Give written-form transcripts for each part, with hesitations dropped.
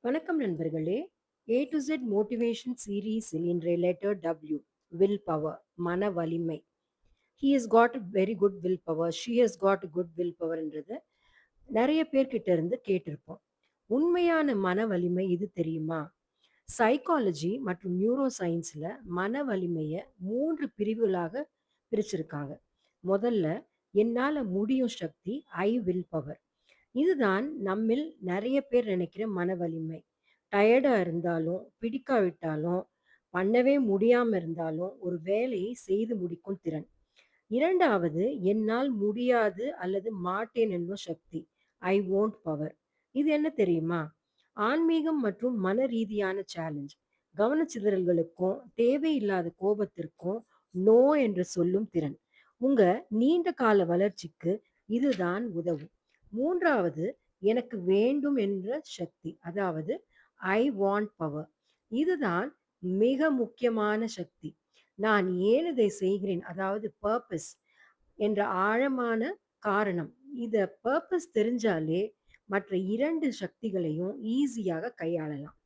வணக்கம் நண்பர்களே. A to Z motivation சீரீஸில் இன்றைய லெட்டர் W, வில் பவர், மன வலிமை. He has got a very good will power, she has got a good will பவர்ன்றது நிறைய பேர்கிட்ட இருந்து கேட்டிருப்போம். உண்மையான மன வலிமை இது தெரியுமா? சைக்காலஜி மற்றும் நியூரோ சயின்ஸ்ல மன வலிமையை 3 பிரிவுகளாக பிரிச்சிருக்காங்க. முதல்ல, என்னால முடியும் சக்தி, ஐ வில் பவர். இதுதான் நம்மில் நிறைய பேர் நினைக்கிற மன வலிமை. டயர்டா இருந்தாலும், பிடிக்காவிட்டாலும், பண்ணவே முடியாம இருந்தாலும் ஒரு வேலையை செய்து முடிக்கும் திறன். 2வது, என்னால் முடியாது அல்லது மாட்டேன் என்னும் சக்தி, ஐ வோன்ட் பவர். இது என்ன தெரியுமா? ஆன்மீகம் மற்றும் மன ரீதியான சேலஞ்ச். கவனச்சிதறல்களுக்கும் தேவையில்லாத கோபத்திற்கும் நோ என்று சொல்லும் திறன். உங்க நீண்ட கால வளர்ச்சிக்கு இதுதான் உதவும். 3வது, எனக்கு வேண்டும் என்ற சக்தி, அதாவது ஐ வாண்ட் பவர். இதுதான் மிக முக்கியமான சக்தி. நான் ஏன் இதை செய்கிறேன், அதாவது பர்பஸ் என்ற ஆழமான காரணம். இத பர்பஸ் தெரிஞ்சாலே மற்ற 2 சக்திகளையும் ஈஸியாக கையாளலாம்.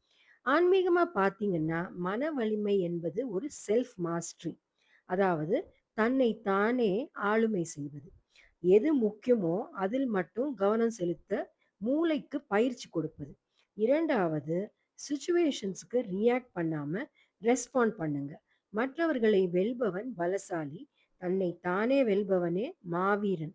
ஆன்மீகமா பார்த்தீங்கன்னா, மன வலிமை என்பது ஒரு செல்ஃப் மாஸ்டரி. அதாவது தன்னை தானே ஆளுமை செய்வது. எது முக்கியமோ அதில் மட்டும் கவனம் செலுத்த மூளைக்கு பயிற்சி கொடுப்பது. 2வது, சிச்சுவேஷன்ஸ்க்கு ரியாக்ட் பண்ணாம ரெஸ்பாண்ட் பண்ணுங்க. மற்றவர்களை வெல்பவன் பலசாலி, தன்னை தானே வெல்பவனே மாவீரன்.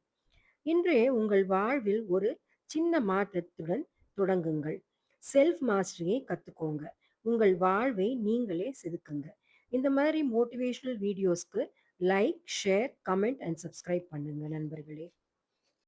இன்றே உங்கள் வாழ்வில் ஒரு சின்ன மாற்றத்துடன் தொடங்குங்கள். செல்ஃப் மாஸ்டரியை கத்துக்கோங்க. உங்கள் வாழ்வை நீங்களே செதுக்குங்க. இந்த மாதிரி மோட்டிவேஷனல் வீடியோஸ்க்கு like, share, comment and subscribe பண்ணுங்க நண்பர்களே.